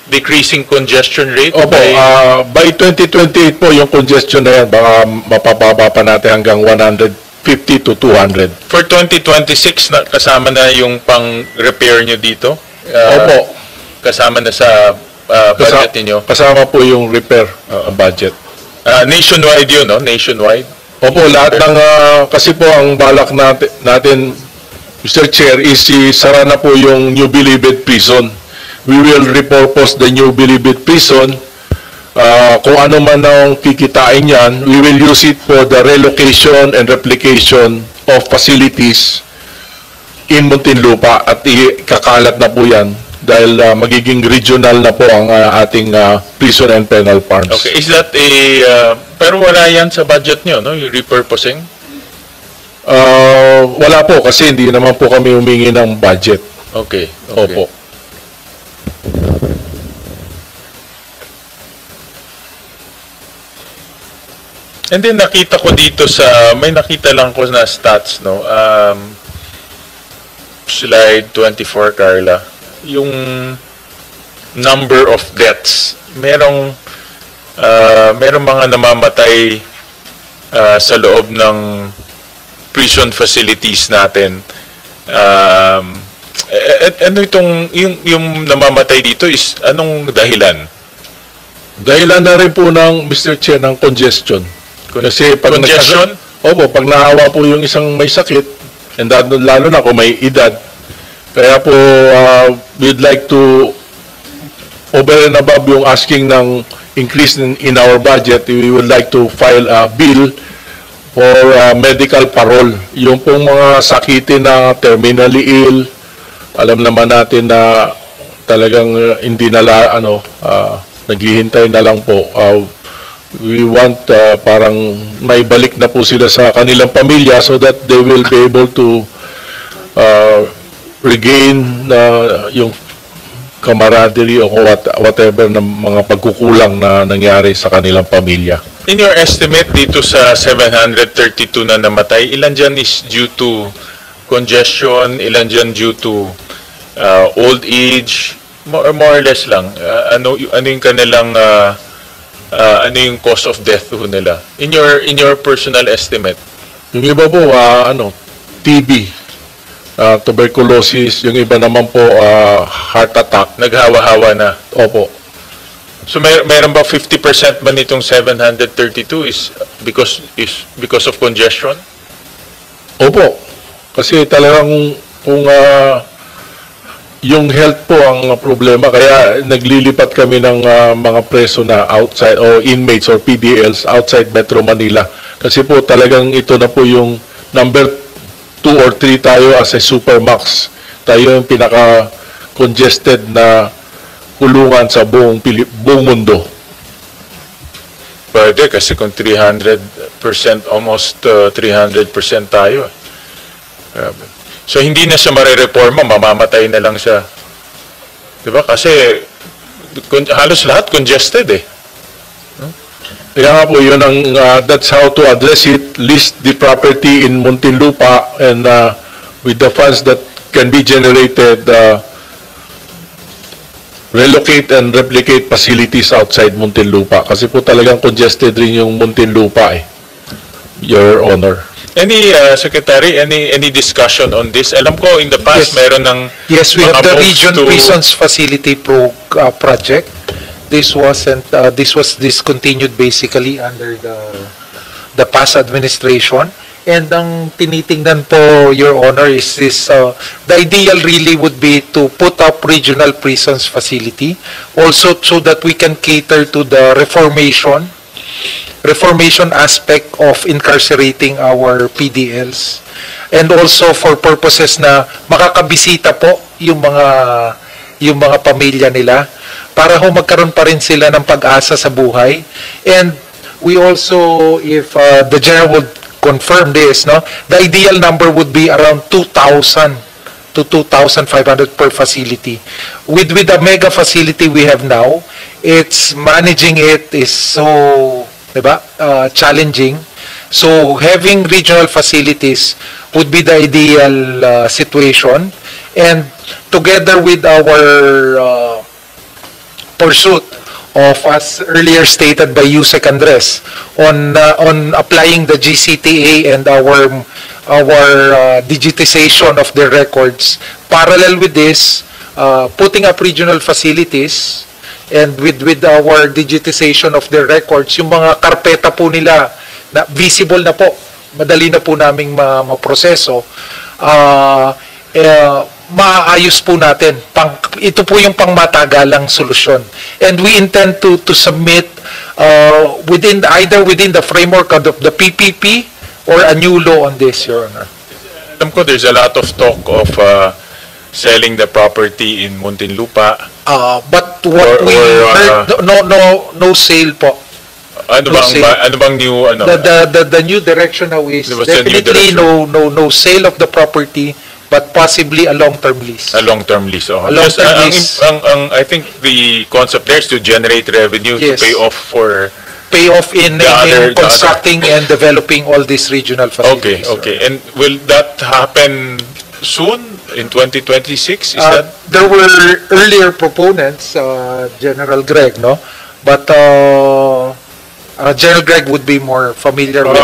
decreasing congestion rate? Opo, by 2028 po yung congestion na yan, baka mapababa pa natin hanggang 150 to 200. For 2026, kasama na yung pang-repair nyo dito? Opo. Kasama na sa budget niyo? Kasama po yung repair budget. Nationwide yun, no? Nationwide? Opo, lahat ng, kasi po ang balak natin, Mr. Chair, is isara na po yung New Bilibid Prison. We will repurpose the New Bilibid Prison. Kung ano man ang kikitain yan, we will use it for the relocation and replication of facilities in Muntinlupa at ikakalat na po yan dahil magiging regional na po ang ating prison and penal farms. Okay, is that pero wala yan sa budget nyo, no? Yung repurposing? Wala po kasi hindi naman po kami humingi ng budget. Okay. Opo. And then nakita ko dito may nakita lang ko na stats, no? Slide 24, Carla. Yung number of deaths. Merong mga namamatay sa loob ng prison facilities natin. Ano yung namamatay dito is anong dahilan? Dahilan na rin po ng Mr. Chair ng congestion. Kasi pag congestion? Opo, pag nahawa po yung isang may sakit, and lalo na kung may edad, kaya po we'd like to over and above yung asking ng increase in our budget, we would like to file a bill for medical parole. Yung pong mga sakitin na terminally ill, alam naman natin na talagang hindi naghihintay na lang po. We want parang maibalik na po sila sa kanilang pamilya so that they will be able to regain yung camaraderie o whatever na mga pagkukulang na nangyari sa kanilang pamilya. In your estimate dito sa 732 na namatay, ilan dyan is due to congestion, ilan dyan due to old age, more or less lang? Ano yung kanilang ano yung cause of death nila? In your personal estimate? Yung iba po, TB, tuberculosis, yung iba naman po, heart attack. Naghawa-hawa na? Opo. So mayroon ba 50% ba nitong 732 is because of congestion? Opo. Kasi talagang kung yung health po ang problema, kaya naglilipat kami ng mga preso na outside o inmates or PDLs outside Metro Manila. Kasi po talagang ito na po yung number 2 or 3 tayo as a supermax. Tayo yung pinaka-congested na kulungan sa buong mundo. Pwede kasi kung 300%, almost 300% tayo. So hindi na siya marireforma, mamamatay na lang siya. Diba? Kasi halos lahat congested eh. Kaya nga po, yun ang, that's how to address it, list the property in Muntinlupa and with the funds that can be generated, relocate and replicate facilities outside Muntinlupa. Kasi po talagang congested rin yung Muntinlupa eh, Your Honor. Any Secretary, any discussion on this? Alam ko in the past meron ng yes, we have the Region Prisons Facility project. This was discontinued basically under the past administration. And ang tinitingnan po, Your Honor, is this the ideal really would be to put up regional prisons facility also so that we can cater to the reformation aspect of incarcerating our PDLs, and also for purposes na makakabisita po yung mga pamilya nila para ho magkaroon pa rin sila ng pag-asa sa buhay. And we also, if the General would confirm this, no, the ideal number would be around 2,000 to 2,500 per facility. With the mega facility we have now, it's managing it is so challenging. So having regional facilities would be the ideal situation. And together with our pursuit of, as earlier stated by Yusek Andres, on applying the GCTA and our digitization of the records, parallel with this, putting up regional facilities, and with our digitization of the records, yung mga karpeta po nila na visible na po, madali na po naming maproseso, maayos po natin. Ito po yung pangmatagalang solusyon. And we intend to submit either within the framework of the PPP or a new law on this, Your Honor. Alam ko there's a lot of talk of selling the property in Muntinlupa. But what we heard, no sale po. Ano bang new The new direction now is definitely no sale of the property, but possibly a long-term lease. A long-term lease. Oh. A long-term lease. I think the concept there is to generate revenue, Yes. to pay off in The constructing and developing all these regional facilities. Okay. And will that happen soon in 2026? Is that? There were earlier proponents, General Greg, no? But General Greg would be more familiar with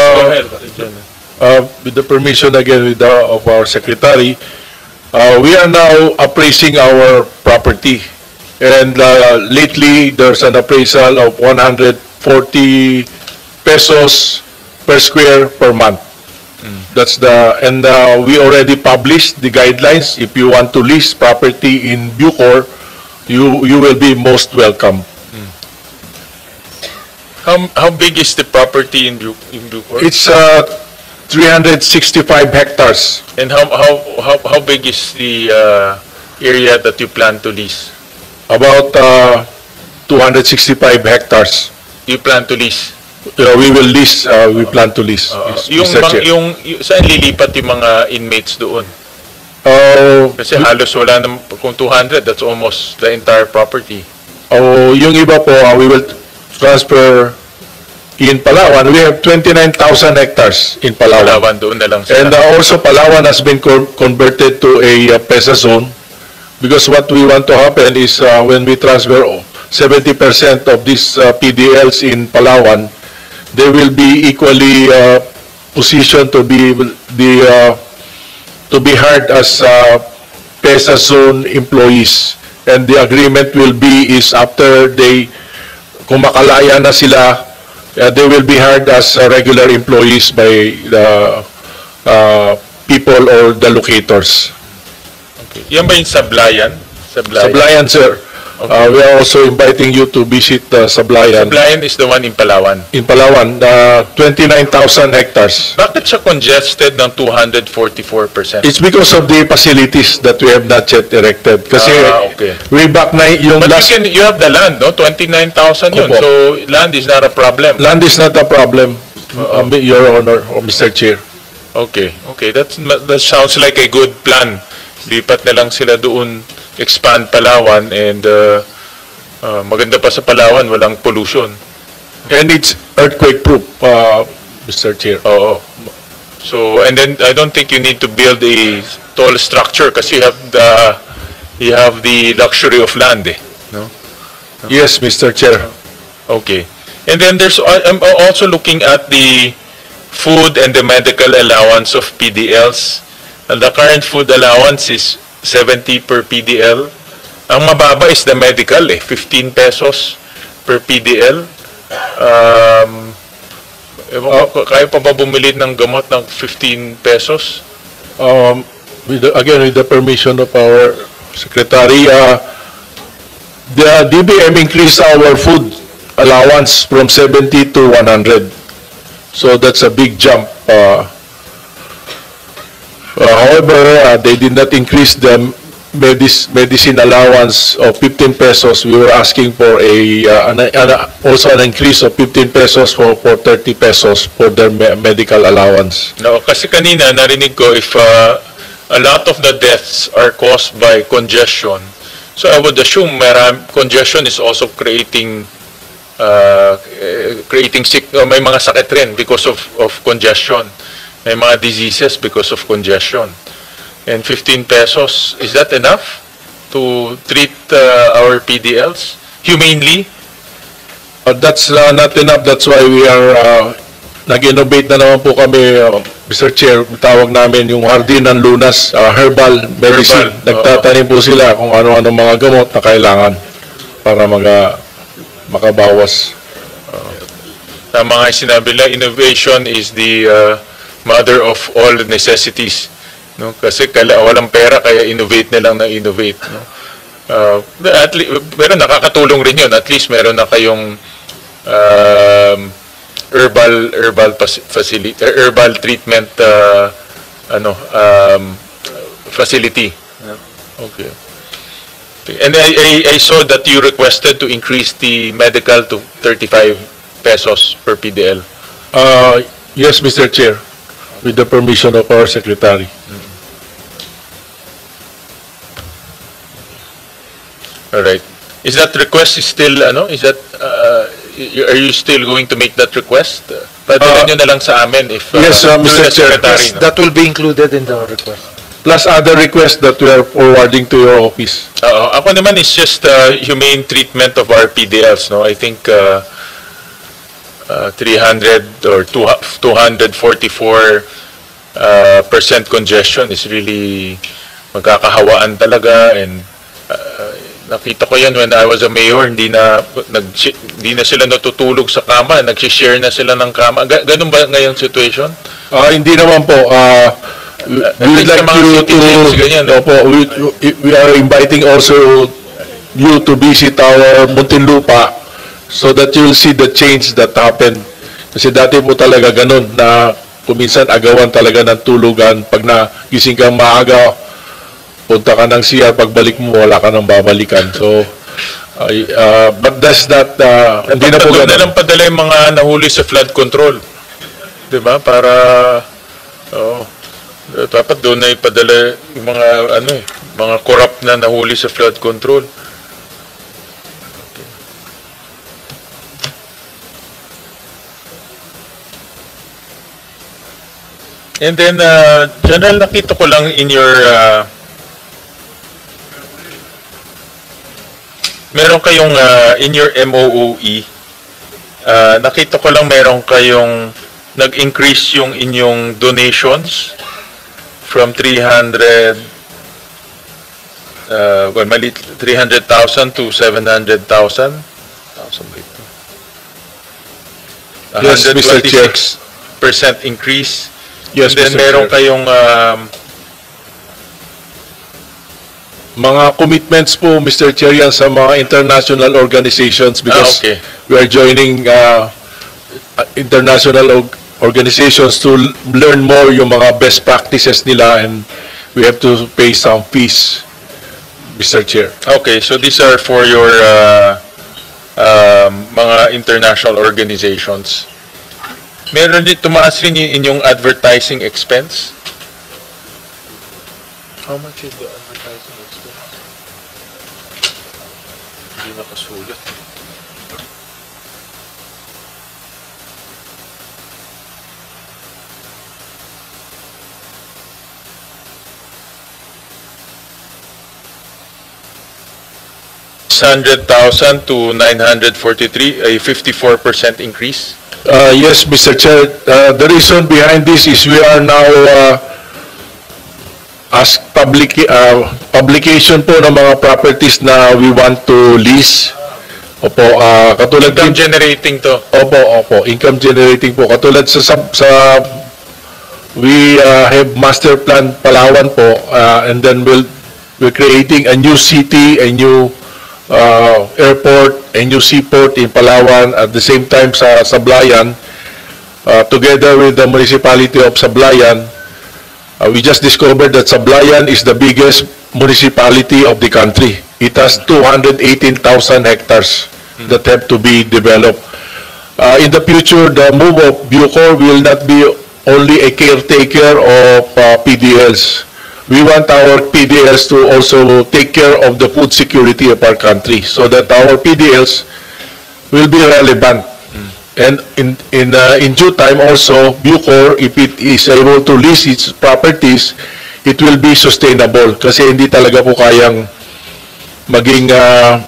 With the permission again of our secretary, we are now appraising our property. And lately, there's an appraisal of 140 pesos per square per month. That's and we already published the guidelines. If you want to lease property in Bucor, you will be most welcome. How big is the property in Bucor? It's 365 hectares. And how big is the area that you plan to lease? About 265 hectares. You plan to lease? We will lease, we plan to lease. Mr. Chair. Saan lilipat yung mga inmates doon? Kasi halos wala na, kung 200, that's almost the entire property. Yung iba po, we will transfer in Palawan. We have 29,000 hectares in Palawan. Palawan, doon na lang sila. And also Palawan has been converted to a PESA zone, because what we want to happen is when we transfer 70% of these PDLs in Palawan, they will be equally positioned to be hired as PESA zone employees. And the agreement will be is after kung makalaya na sila, they will be hired as regular employees by the people or the locators. Okay. Yan ba yung Sablayan? Sablayan, sir. Okay. We are also inviting you to visit Sablayan. Sablayan is the one in Palawan. In Palawan, 29,000 hectares. Bakit siya congested ng 244%? It's because of the facilities that we have not yet erected. Kasi okay. way back na yung But last... you have the land, no? 29,000 yun. Opo. So, land is not a problem. Land is not a problem, Your Honor, Mr. Chair. Okay. That sounds like a good plan. Lipat na lang sila doon, expand Palawan, and maganda pa sa Palawan, walang pollution. And it's earthquake-proof, Mr. Chair. Oo. So, and then I don't think you need to build a tall structure kasi you have the luxury of land, no? Yes, Mr. Chair. Okay. And then I'm also looking at the food and the medical allowance of PDLs. And the current food allowance is 70 per PDL. Ang mababa is the medical, 15 pesos per PDL. Kaya pa ba bumili ng gamot ng 15 pesos? With the permission of our secretary, the DBM increased our food allowance from 70 to 100. So that's a big jump. However, they did not increase the medicine allowance of 15 pesos. We were asking for also an increase of 15 pesos for 30 pesos for their medical allowance. No, kasi kanina narinig ko if a lot of the deaths are caused by congestion. So I would assume congestion is also creating may mga sakit rin because of congestion. may mga diseases because of congestion. And 15 pesos, is that enough to treat our PDLs humanely? That's not enough. That's why we are nag-innovate na naman po kami, Mr. Chair. Tawag namin yung Hardin ng Lunas, herbal medicine. Herbal, Nagtatanim po sila kung ano-ano mga gamot na kailangan para makabawas. Tama nga yung sinabi nila, innovation is the mother of all necessities. No? Kasi walang pera, kaya innovate na lang na innovate. No? Pero nakakatulong rin yun. At least meron na kayong herbal treatment facility. Okay. And I saw that you requested to increase the medical to 35 pesos per PDL. Yes, Mr. Chair, with the permission of our Secretary. All right. Is that request still, is that, are you still going to make that request? Padala nyo na lang sa amin if, Yes, Mr. Chair. Yes, that will be included in the request. Plus other requests that we are forwarding to your office. Ako naman is just humane treatment of our PDLs, no? I think 300 or 244% congestion is really magkakahawaan talaga, and nakita ko yan when I was a mayor, hindi na sila natutulog sa kama, nag-share na sila ng kama. Ganun ba ngayong situation? Hindi naman po. We would like you to, we are inviting also you to visit our Muntinlupa so that you will see the change that happened. Kasi dati po talaga ganun na kuminsan agawan talaga ng tulugan. Pag nagising kang maaga, punta ka ng CR, pagbalik mo, wala ka nang babalikan. So, but that's not, hindi na po ganun. Na lang padala yung mga nahuli sa flood control. Diba? Para, dapat doon na ipadala yung mga, mga corrupt na nahuli sa flood control. And then, General, nakita ko lang in your, meron kayong, in your MOOE, nakita ko lang meron kayong nag-increase yung inyong donations from 300,000 to 700,000. Yes, Mr. Chair. 126% increase. Yes, And then Mr. meron Chair. kayong mga commitments po, Mr. Chair, yan sa mga international organizations because okay. we are joining international organizations to learn more yung mga best practices nila, and we have to pay some fees, Mr. Chair. Okay, so these are for your mga international organizations. Meron din, tumaas rin yung inyong advertising expense? How much is the advertising expense? Hindi nakasulat. $100,000 to 943, a 54% increase. Yes, Mr. Chair. The reason behind this is we are now as publication po ng mga properties na we want to lease. Opo, katulad Income generating to. Opo, income generating po. Katulad we have master plan Palawan po, and then we're creating a new city, a new airport, a new seaport in Palawan, at the same time sa Sablayan, together with the municipality of Sablayan. We just discovered that Sablayan is the biggest municipality of the country. It has 218,000 hectares that have to be developed. In the future, the move of Bucor will not be only a caretaker of PDLs. We want our PDLs to also take care of the food security of our country so that our PDLs will be relevant And in due time also, Bucor, if it is able to lease its properties, it will be sustainable kasi hindi talaga po kayang maging